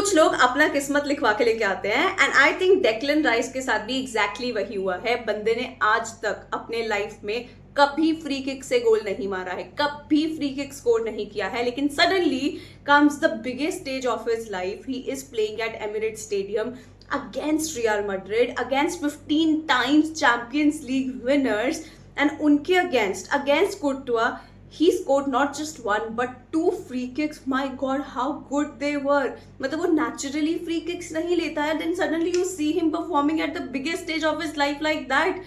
कुछ लोग अपना किस्मत लिखवा के लेके आते हैं and I think Declan rice के साथ भी एग्जैक्टली वही हुआ है। बंदे ने आज तक अपने लाइफ में कभी फ्री किक से गोल नहीं मारा है, कभी फ्री किक स्कोर नहीं किया है, लेकिन suddenly comes the biggest stage of his life. He is playing at Emirates stadium against Real Madrid, against 15 times champions league winners and उनके against कुर्टुआ he scored not just one but two free kicks. My god, how good they were. मतलब वो naturally free kicks नहीं लेता है, then suddenly you see him performing at the biggest stage of his life like that.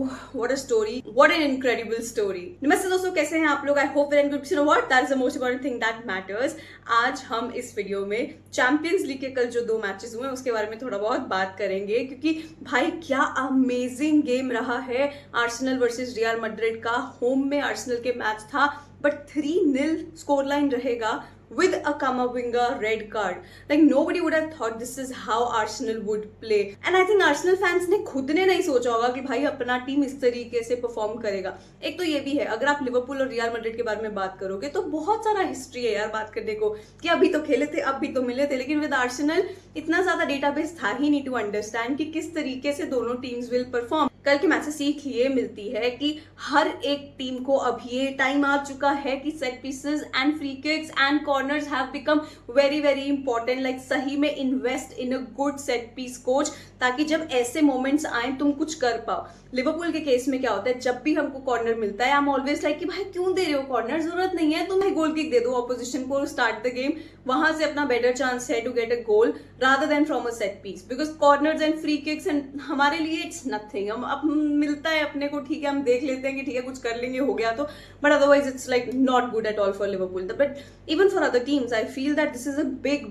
Oh, what a story. What an incredible story. नमस्ते दोस्तों, कैसे हैं आप लोग? I hope we're in good. You know what? That is the most important thing that matters. आज हम इस video में चैंपियंस लीग के कल जो 2 मैचेस हुए उसके बारे में थोड़ा बहुत बात करेंगे, क्योंकि भाई क्या अमेजिंग गेम रहा है। आर्सेनल वर्सेस रियल मैड्रिड का होम में आर्सेनल के मैच था, बट 3-0 स्कोर लाइन रहेगा with a Kamavinga red card. Like nobody would have thought this is how Arsenal would play. And I think Arsenal fans ने खुद ने नहीं सोचा होगा कि भाई अपना टीम इस तरीके से परफॉर्म करेगा। एक तो ये भी है, अगर आप लिवरपूल और रियल मैड्रिड के बारे में बात करोगे तो बहुत सारा हिस्ट्री है यार बात करने को, कि अभी तो खेले थे, अब भी तो मिले थे, लेकिन विद आर्सेनल इतना ज्यादा डेटाबेस था ही नहीं टू अंडरस्टैंड कि किस तरीके से दोनों टीम्स विल परफॉर्म। कल के मैच से सीख ये मिलती है कि हर एक टीम को अब ये टाइम आ चुका है कि set pieces and free kicks and corners have become very very important. Like सही में invest in a good set piece coach, ताकि जब ऐसे मोमेंट्स आए तुम कुछ कर पाओ। लिवरपूल के केस में क्या होता है, जब भी हमको कॉर्नर मिलता है आई एम ऑलवेज लाइक कि भाई क्यों दे रहे हो कॉर्नर, जरूरत नहीं है, तुम गोल किक दे दो ऑपोजिशन को, स्टार्ट द गेम, वहां से अपना बेटर चांस है to get a goal rather than from a set piece. Because corners and free kicks and हमारे लिए इट्स नथिंग। हम अब मिलता है अपने को, ठीक है, हम देख लेते हैं कि ठीक है कुछ कर लेंगे, हो गया तो, but otherwise it's like not good at all for Liverpool. But even for other teams I feel that this is a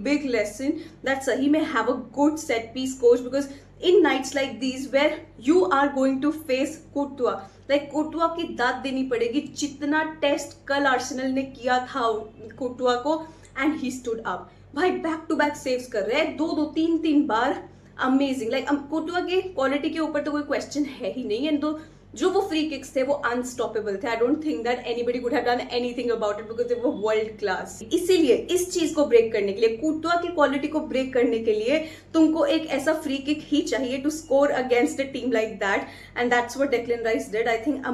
big lesson that सही में have a good set piece coach, because in nights like these where you are going to face Courtois, like Courtois की दाद देनी पड़ेगी। जितना test कल Arsenal ने किया था Courtois को एंड ही स्टूड अप। भाई बैक टू बैक सेव्स कर रहे हैं, 2-3 बार, अमेजिंग। लाइक Courtois के क्वालिटी के ऊपर तो कोई क्वेश्चन है ही नहीं, एंड जो वो फ्री किक्स थे वो अनस्टॉपेबल थे। I don't think that anybody could have done anything about it because they were world class. इसीलिए इस चीज को ब्रेक करने के लिए, Courtois की क्वालिटी को ब्रेक करने के लिए तुमको एक ऐसा फ्री किक ही चाहिए to score against a team like that, and that's what Declan Rice did. I think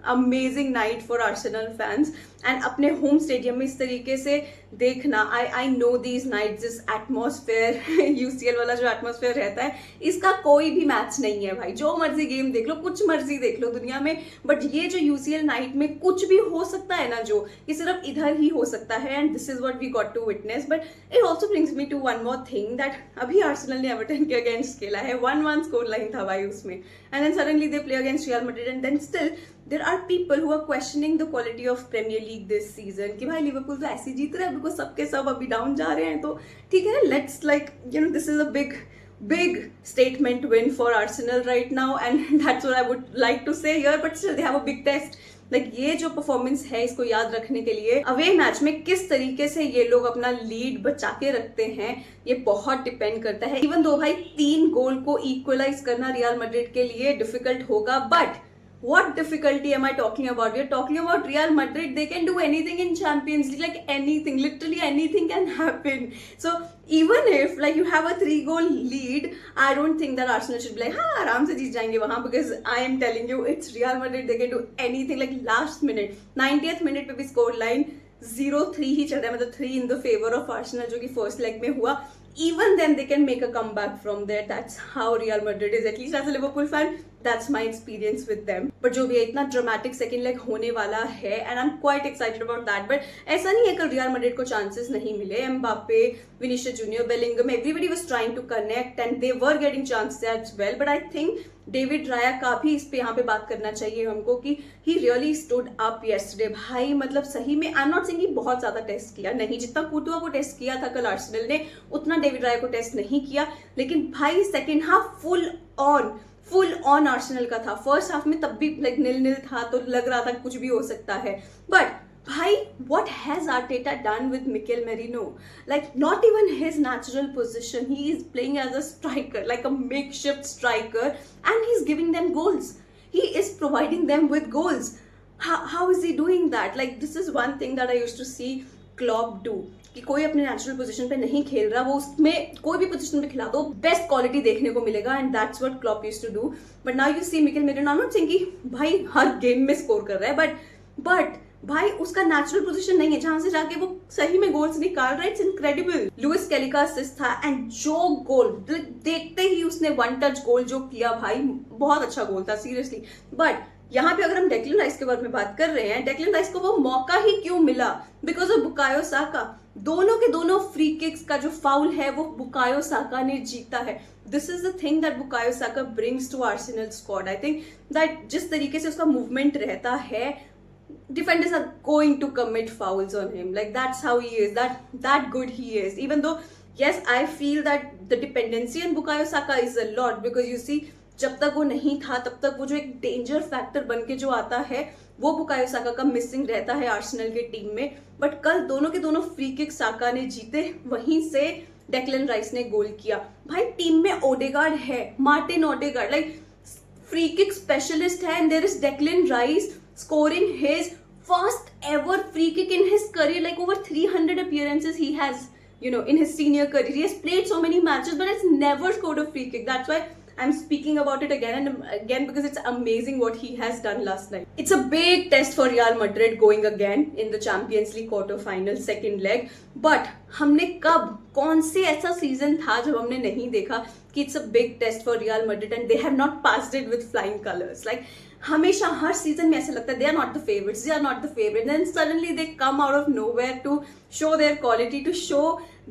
amazing night for Arsenal fans. And अपने होम स्टेडियम में इस तरीके से देखना, I know these nights, this atmosphere, UCL वाला जो एटमॉस्फेयर रहता है, इसका कोई भी मैच नहीं है भाई। जो मर्जी गेम देख लो, कुछ मर्जी देख लो दुनिया में, बट ये जो यूसीएल नाइट में कुछ भी हो सकता है ना, जो ये सिर्फ इधर ही हो सकता है, and this is what we got to witness. But it also brings me to one more thing that अभी आर्सेनल ने एवर्टन के अगेंस्ट खेला है, 1-1 स्कोर लाइन था भाई उसमें, and then suddenly they play against Real Madrid, and then still there are people who are questioning the quality of Premier League this season कि भाई लिवरपूल तो ऐसे जीत रहा है बिकॉज सबके सब अभी डाउन जा रहे हैं, तो ठीक है, let's like you know this is a big statement win for Arsenal right now, and that's what I would like to say here, but still they have a big test. Like ये जो performance है इसको याद रखने के लिए away match में किस तरीके से ये लोग अपना लीड बचा के रखते हैं, ये बहुत डिपेंड करता है। इवन दो भाई 3 गोल को इक्वलाइज करना रियल मैड्रिड के लिए डिफिकल्ट होगा, but what difficulty am I talking about? We are talking about Real Madrid. They can do anything in Champions League, like anything, literally anything can happen. So even if like you have a 3-goal lead, I don't think that Arsenal should be like हाँ आराम से जीत जाएंगे वहां, because I am telling you it's Real Madrid. They can do anything. Like last minute 90th minute पे भी score line 0-3 ही चल रहा है, मतलब 3 in the favor of Arsenal, जो कि फर्स्ट लेग में हुआ। Even then they can make a comeback from there. That's how Real Madrid is, at least as a Liverpool fan. That's my experience with them. But जो भी है इतना dramatic second leg होने वाला है, and I'm quite excited about that. But ऐसा नहीं है कि Real Madrid को chances नहीं मिले। Mbappe, Vinicius Junior, Bellingham, everybody was trying to connect and they were getting chances as well. But I think David राया का भी इस पे यहाँ पे बात करना चाहिए हमको कि he really stood up yesterday. भाई मतलब सही में आई एम नॉट सेइंग बहुत ज्यादा टेस्ट किया नहीं, जितना Courtois को टेस्ट किया था कल आर्सेनल ने उतना डेविड राया को टेस्ट नहीं किया, लेकिन भाई second half full on Arsenal का था। फर्स्ट हाफ में तब भी लाइक 0-0 था तो लग रहा था कुछ भी हो सकता है, बट भाई what has Arteta done with Mikel Merino? Like not even his natural position, he is playing as a striker, like a makeshift striker, and he's giving them goals. He is providing them with goals. How is he doing that? Like this is one thing that I used to see Klopp do, कि कोई अपने natural position पे नहीं खेल रहा, वो उसमें कोई भी पोजीशन पे खिला दो, बेस्ट क्वालिटी देखने को मिलेगा, and that's what Klopp used to do. But now you see Mikel Merino, I am not saying कि भाई हर गेम में स्कोर कर रहा है, बट भाई उसका नेचुरल पोजीशन नहीं है जहां से जाके वो सही में गोल्स निकाल रहा है. It's incredible. लुइस केली का असिस्ट था, एंड जो गोल देखते ही उसने वन टच गोल जो किया भाई, बहुत अच्छा गोल था सीरियसली. बट यहाँ पे अगर हम डेक्लन राइस के बारे में बात कर रहे हैं, डेक्लन राइस को वो मौका ही क्यों मिला? Because of Bukayo Saka. दोनों के दोनों फ्री किक्स का जो फाउल है वो बुकायो साका ने जीता है. This is the thing that Bukayo Saka brings to Arsenal squad. I think that जिस तरीके से उसका मूवमेंट रहता है, defenders are going to commit fouls on him. Like that's how he is. That good he is. Even though yes, I feel that the dependency on Bukayo Saka is a lot, because you see जब तक वो नहीं था तब तक वो जो एक डेंजर फैक्टर बन के जो आता है वो बुकायो साका का मिसिंग रहता है आर्सेनल के टीम में. बट कल दोनों के दोनों फ्री किक साका ने जीते, वहीं से डेक्लन राइस ने गोल किया. भाई टीम में ओडेगार्ड है, Martin Odegaard like free kick specialist है, and there is Declan Rice scoring his first ever free kick in his career, like over 300 appearances he has, in his senior career. He has played so many matches but has never scored a free kick. That's why I'm speaking about it again and again, because it's amazing what he has done last night. It's a big test for Real Madrid going again in the Champions League quarter final second leg. But हमने कब, कौन से ऐसा season था जब हमने नहीं देखा कि it's a big test for Real Madrid and they have not passed it with flying colors. Like हमेशा हर सीजन में ऐसा लगता है they are not the favorites, they are not the favorite, then suddenly they come out of nowhere to show their quality, to show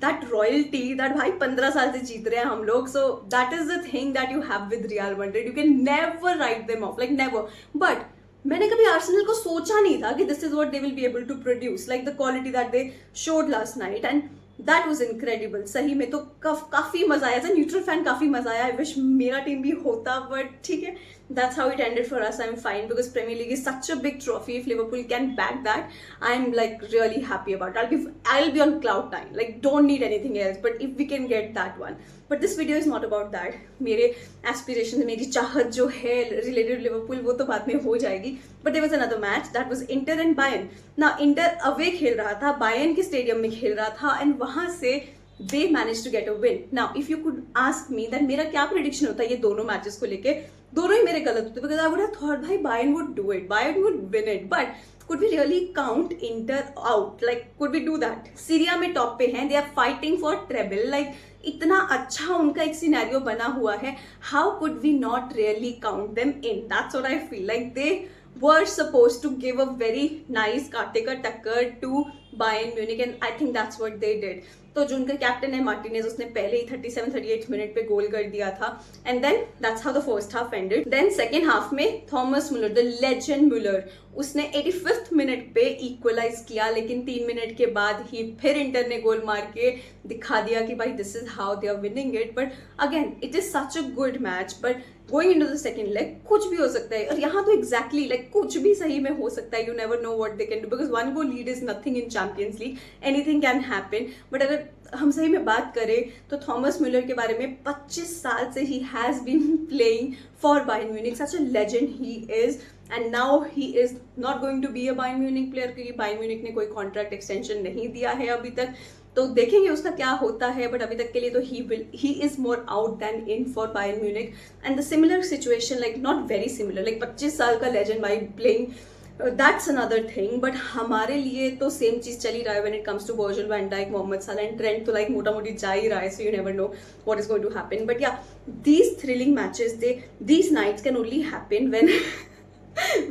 that royalty that भाई 15 साल से जीत रहे हैं हम लोग. So that is the thing that you have with Real Madrid. You can never write them off, like never. But मैंने कभी Arsenal को सोचा नहीं था कि this is what they will be able to produce, like the quality that they showed last night, and that was incredible. सही में तो काफी मजा आया. एज अ न्यूट्रल फैन काफी मजा आया. आई विश मेरा टीम भी होता, बट ठीक है, that's how it ended for us. I'm fine, because Premier League is such a big trophy. If Liverpool can back that, I'm like really happy about it. I'll be on cloud nine, like don't need anything else, but if we can get that one. But this video is not about that. मेरे aspirations, मेरी चाहत जो है related Liverpool, वो तो बाद में हो जाएगी. But there was another match that was Inter and Bayern. Now Inter away खेल रहा था, Bayern के स्टेडियम में खेल रहा था, and वहां से they managed to get a win. Now if you could ask me that मेरा क्या prediction होता है ये दोनों मैचेस को लेके, दोनों ही मेरे गलत होते, because I would have thought भाई Bayern would do it, Bayern would win it, but could we really count Inter out? Like could we do that? Syria में टॉप पे हैं, they are fighting for treble, like इतना अच्छा उनका एक scenario बना हुआ है, how could we not really count them in? That's what I feel like. They were supposed to give a very nice कांटे का टक्कर to Bayern Munich, and I think that's what they did. तो जो उनका captain है Martinez, उसने पहले ही 37-38 minute पे गोल कर दिया था, and then that's how the first half ended. Then second half में Thomas Muller, the legend Muller, उसने 85th मिनट पे इक्वलाइज किया, लेकिन 3 मिनट के बाद ही फिर इंटर ने गोल मार के दिखा दिया कि भाई this is how they are winning it. But again it is such a good match, but going into the second leg कुछ भी हो सकता है, और यहाँ तो एग्जैक्टली लाइक कुछ भी सही में हो सकता है. You never know what they can do, because one goal lead is nothing in champions league, anything can happen. But अगर हम सही में बात करें तो थॉमस म्यूलर के बारे में 25 साल से he has been playing for Bayern Munich, such a legend he is, and now he is not going to be a Bayern Munich player, क्योंकि बायर्न म्यूनिख ने कोई कॉन्ट्रैक्ट एक्सटेंशन नहीं दिया है अभी तक. तो देखेंगे उसका क्या होता है, बट अभी तक के लिए तो he is more out than in for Bayern Munich. And the similar situation, like not very similar, like 25 साल का legend by playing, that's another thing. But हमारे लिए तो सेम चीज चली रहा है when it comes to Virgil van Dijk, Mohammed Salah, and trend तो लाइक मोटा मोटी जा ही रहा है. So you never know what is going to happen. But yeah these thrilling matches, these nights can only happen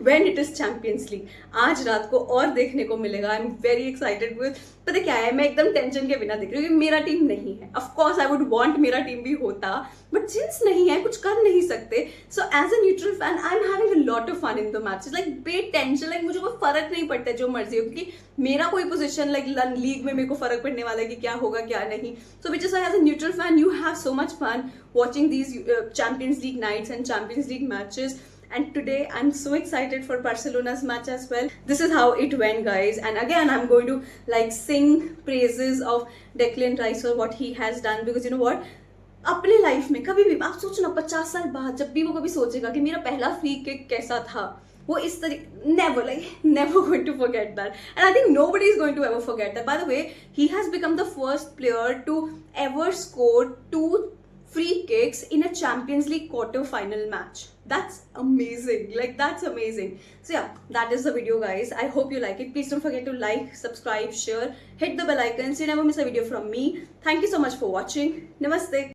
when it is Champions League. आज रात को और देखने को मिलेगा. I am very excited with, पता क्या है, मैं एकदम टेंशन के बिना देख रही हूँ क्योंकि मेरा टीम नहीं है. Of course I would want मेरा टीम भी होता, बट सिंस नहीं है कुछ कर नहीं सकते. So as a neutral fan I am having a lot of fun in the matches, like बे टेंशन, लाइक मुझे कोई फर्क नहीं पड़ता जो मर्जी हो, क्योंकि मेरा कोई पोजीशन लाइक लीग में मेरे को फर्क पड़ने वाला है कि क्या होगा क्या नहीं. So which is why as a neutral fan you have so much fun watching these Champions League nights and Champions League matches. And today I'm so excited for Barcelona's match as well. This is how it went, guys, and again I'm going to like sing praises of Declan Rice for what he has done, because you know what, अपने life में कभी भी आप सोचो ना 50 साल बाद जब भी वो कभी सोचेगा कि मेरा पहला फ्री किक कैसा था, वो इस तरीके never going to forget that, and I think nobody is going to ever forget that. By the way, he has become the first player to ever score 2 free kicks in a Champions League quarter-final match. That's amazing. Like, that's amazing. So yeah, that is the video, guys. I hope you like it. Please don't forget to like, subscribe, share, hit the bell icon so you never miss a video from me. Thank you so much for watching. Namaste.